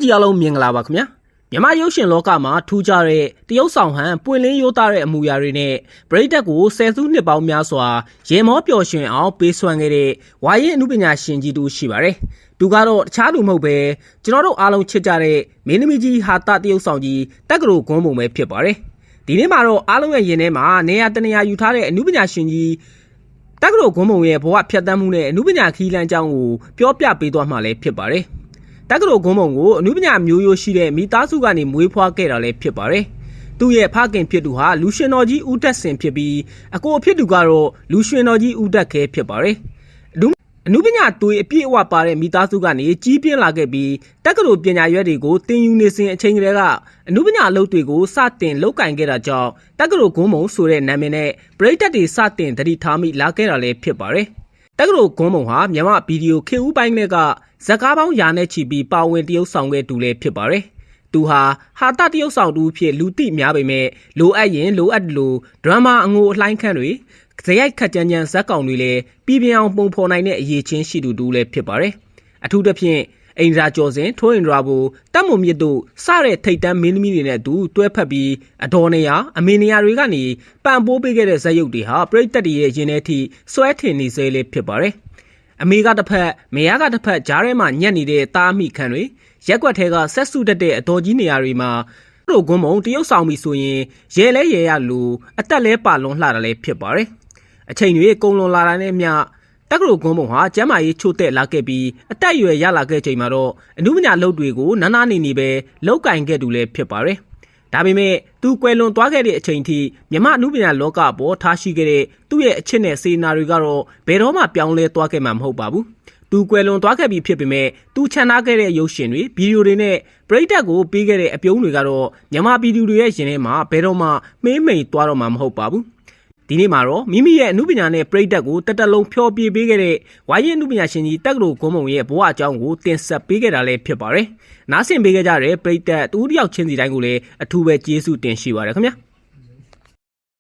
ကြည်အားလုံးမင်္ဂလာပါခင်ဗျာမြန်မာရုပ်ရှင်လောကမှာထူးခြားတဲ့တရုတ်ဆောင်ဟန်ပွင့်လင်းရိုးသားတဲ့အမူအရာတွေနဲ့ပရိသတ်ကိုဆယ်စုနှစ်ပေါင်းများစွာရေမောပျော်ရွှင်အောင်ပေးစွမ်းခဲ့တဲ့ဝါရင်အမှုပညာရှင်ကြီးတူရှိပါတယ်သူကတော့တခြားသူမဟုတ်ပဲကျွန်တော်တို့အားလုံးချစ်ကြတဲ့မင်းသမီးကြီးဟာတာတရုတ်ဆောင်ကြီးတက္ကသိုလ်ဂွန်းပုံပဲဖြစ်ပါတယ်ဒီနေ့မှာတော့အားလုံးရဲ့ရင်ထဲမှာနေရာတနေရာယူထားတဲ့အမှုပညာရှင်ကြီးတက္ကသိုလ်ဂွန်းပုံရဲ့ဘဝဖြတ်သန်းမှုနဲ့အမှုပညာခီးလမ်းကြောင်းကိုပြောပြပေးသွားမှာလည်းဖြစ်ပါတယ်တက္ကသိုလ်ဂွန်းပုံကိုအနုပညာမျိုးရိုးရှိတဲ့မိသားစုကနေမွေးဖွားခဲ့တာလည်းဖြစ်ပါတယ်။သူ့ရဲ့ဖခင်ဖြစ်သူဟာလူရှင်တော်ကြီးဦးတက်စင်ဖြစ်ပြီးအကိုဖြစ်သူကတော့လူရှင်တော်ကြီးဦးတက်ခဲဖြစ်ပါတယ်။အနုပညာသွေးအပြည့်အဝပါတဲ့မိသားစုကနေကြီးပြင်းလာခဲ့ပြီးတက္ကသိုလ်ပညာရွက်တွေကိုသင်ယူနေစဉ်အချိန်ကလေးကအနုပညာအလုပ်တွေကိုစတင်လုပ်ကင်ခဲ့တာကြောင့်တက္ကသိုလ်ဂွန်းပုံဆိုတဲ့နာမည်နဲ့ပရိသတ်တွေစတင်သတိထားမိလာခဲ့တာလည်းဖြစ်ပါတယ်။တက္ကသိုလ်ဂွန်းပုံဟာမြန်မာဗီဒီယိုခေတ်ဦးပိုင်းကဇာတ်ကားပေါင်းရာနဲ့ချီပြီးပါဝင်တရုတ်ဆောင်ခဲ့သူလည်းဖြစ်ပါတယ်။သူဟာတာတရုတ်ဆောင်သူဖြစ်လူသိများပေမဲ့လိုအပ်ရင်လိုအပ်တယ်လို့ဒရမာအငိုအလှိုင်းခန့်တွေဇယိုက်ခတ်ကြမ်းကြမ်းဇက်ကောင်တွေလည်းပြည်ပြအောင်ပုံဖော်နိုင်တဲ့အရေးချင်းရှိသူလည်းဖြစ်ပါတယ်။အထူးသဖြင့်အိန္ဒြာကျော်စင်ထွန်းအင်ဒြာဘူတပ်မုံမြစ်တို့စတဲ့ထိတ်တန်းမင်းသမီးတွေနဲ့သူတွဲဖက်ပြီးအတော်နေရအမေနေရတွေကနေပံ့ပိုးပေးခဲ့တဲ့ဇက်ရုပ်တွေဟာပရိသတ်တွေရဲ့ရင်ထဲထိစွဲထင်နေစေလည်းဖြစ်ပါတယ်။အမေကတစ်ဖက်မေယားကတစ်ဖက်ကြားထဲမှာညက်နေတဲ့သားမိခံတွေရက်ွက်ထဲကဆက်စုတက်တဲ့အတော်ကြီးနေရာတွေမှာတို့ဂွန်းမုံတရုတ်ဆောင်ပြီဆိုရင်ရဲလဲရဲရလို့အသက်လဲပါလွန်လှတာလည်းဖြစ်ပါတယ်အချိန်တွေကုံလွန်လာတာနဲ့မျှတက္ကသိုလ်ဂွန်းမုံဟာကျမ်းမာရေးချို့တဲ့လာခဲ့ပြီးအသက်အရွယ်ရလာခဲ့ချိန်မှာတော့အနုပညာလုပ်တွေကိုနာနာနေနေပဲလောက်ကင်ခဲ့သူလည်းဖြစ်ပါတယ်ဒါပေမဲ့သူကွယ်လွန်သွားခဲ့တဲ့အချိန်ထိမြမအနုပညာလောကအပေါ်ထားရှိခဲ့တဲ့သူ့ရဲ့အချစ်နဲ့စေနာတွေကတော့ဘယ်တော့မှပြောင်းလဲသွားခဲ့မှာမဟုတ်ပါဘူး။သူကွယ်လွန်သွားခဲ့ပြီဖြစ်ပေမဲ့သူချန်ထားခဲ့တဲ့ရုပ်ရှင်တွေဗီဒီယိုတွေနဲ့ပရိသတ်ကိုပေးခဲ့တဲ့အပြုံးတွေကတော့မြမဗီဒီယိုတွေရဲ့ရင်ထဲမှာဘယ်တော့မှမှေးမိန်သွားတော့မှာမဟုတ်ပါဘူး။ဒီနေ့မှာတော့မိမိရဲ့အနုပညာနဲ့ပရိသတ်ကိုတက်လုံးဖျော်ပြပေးခဲ့တဲ့ဝါရင်အနုပညာရှင်ကြီးတက္ကသိုလ်ဂွန်းမုံရဲ့ဘဝအကြောင်းကိုတင်ဆက်ပေးခဲ့တာလည်းဖြစ်ပါတယ်။နားဆင်ပေးခဲ့ကြတဲ့ပရိသတ်တူတယောက်ချင်းစီတိုင်းကိုလည်းအထူးပဲကျေးဇူးတင်ရှိပါတယ်ခင်ဗျာ။